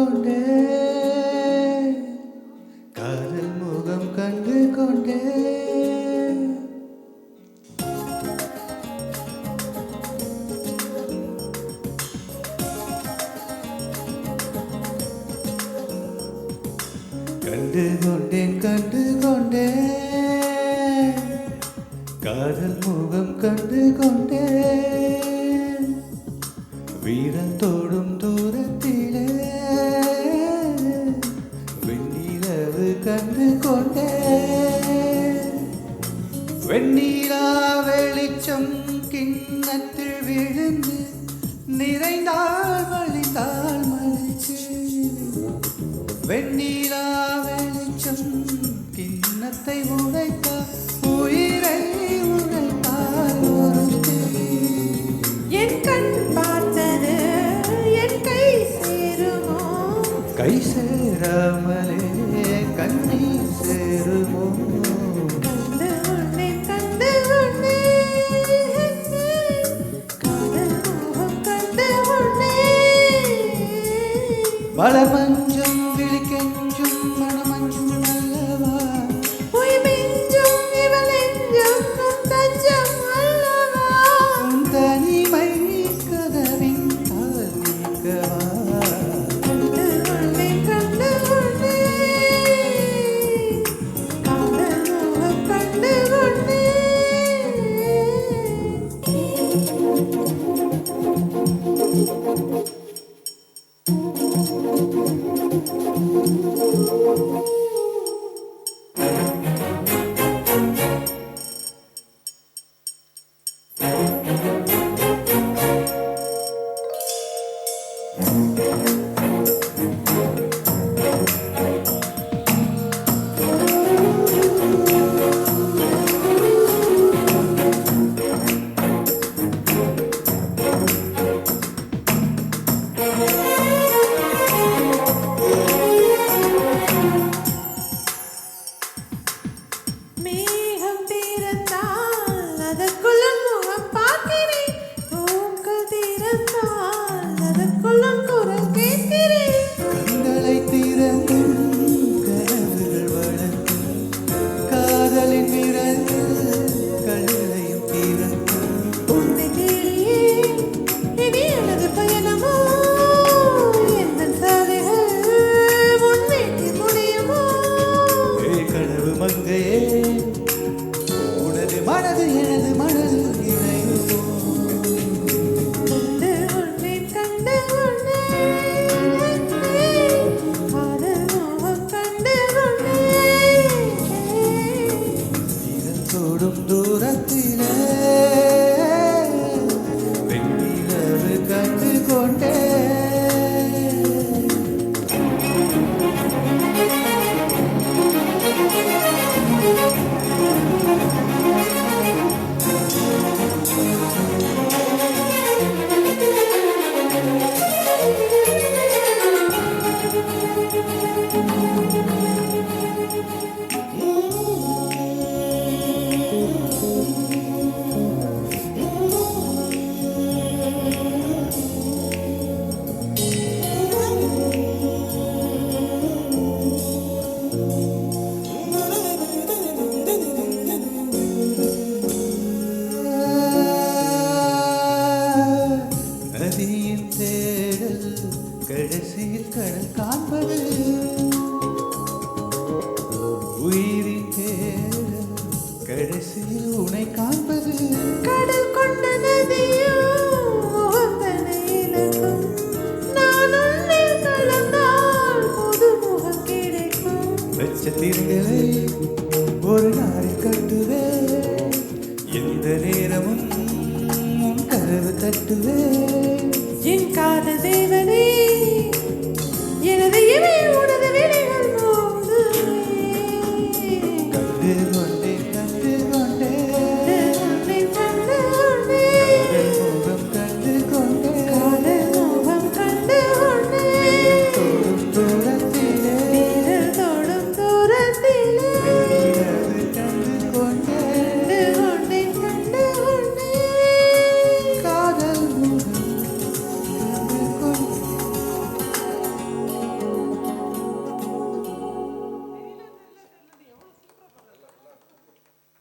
கொண்டே காதல் முகம் கண்டு கொண்டே கண்டு கொண்டேன் கண்டு கொண்டேன் காதல் முகம் கண்டு கொண்டேன் வீரன் தோடும் தூரத்திலே வெண்ணிலவு கண்டு கொண்டேன் வெண்ணிலா வெளிச்சம் கிண்ணத்தில் விழுந்து நிறைந்தால் வழிந்தால் மலிச்சு வெண்ணிலா வெளிச்சம் கிண்ணத்தை உடைத்தால் உயிரை உடைத்தால் என் கண் பார்த்தது என் கை சேருமோ கை சேராமலே கண்ணீர் சேருமோ கண்டு உன்னை காதல் மோகம் கண்டு உன்னை மலமஞ்சும் விழிக்கெஞ்சும் மனமஞ்சும் அல்லவா பொய் மிஞ்சும் இவளெஞ்சும் உன் தஞ்சம் அல்லவா உன் தனிமை கதவின் தாழ்க்கவா கண்டு உன்னை காதல் மோகம் கண்டு உன்னை மேகம் திறந்தால் அதற்குள்ள முகம் பார்க்கிறேன் பூக்கள் திறந்தால் அதற்குள்ள குரல் கேட்கிறேன் கண்களை திறந்து கனவுகள் வளர்த்து காதலின் விரல்கள் கண்களையும் திறந்து உன்னை தேடியே இனி எனது பயணமோ எந்தன் சாலைகள் உன் வீட்டில் முடியுமோ கனவு மங்கையே உனது மனது எனது மனது இணையுமோ கண்டு உன்னை காதல் மோகம் கண்டு உன்னை தோடும் தூரத்திலே வெண்ணிலவு கண்டு கொண்டே நதியின் தேடல் கடைசியில் கடல் காண்பது உயிரின் தேடல் கடைசியில் உனை காண்பது கடல் கொண்ட நதியோ முகந்தனை இழக்கும் நான் உன்னில் கலந்தால் புது முகம் கிடைக்கும் நட்சத்திரங்களை ஒரு நாள்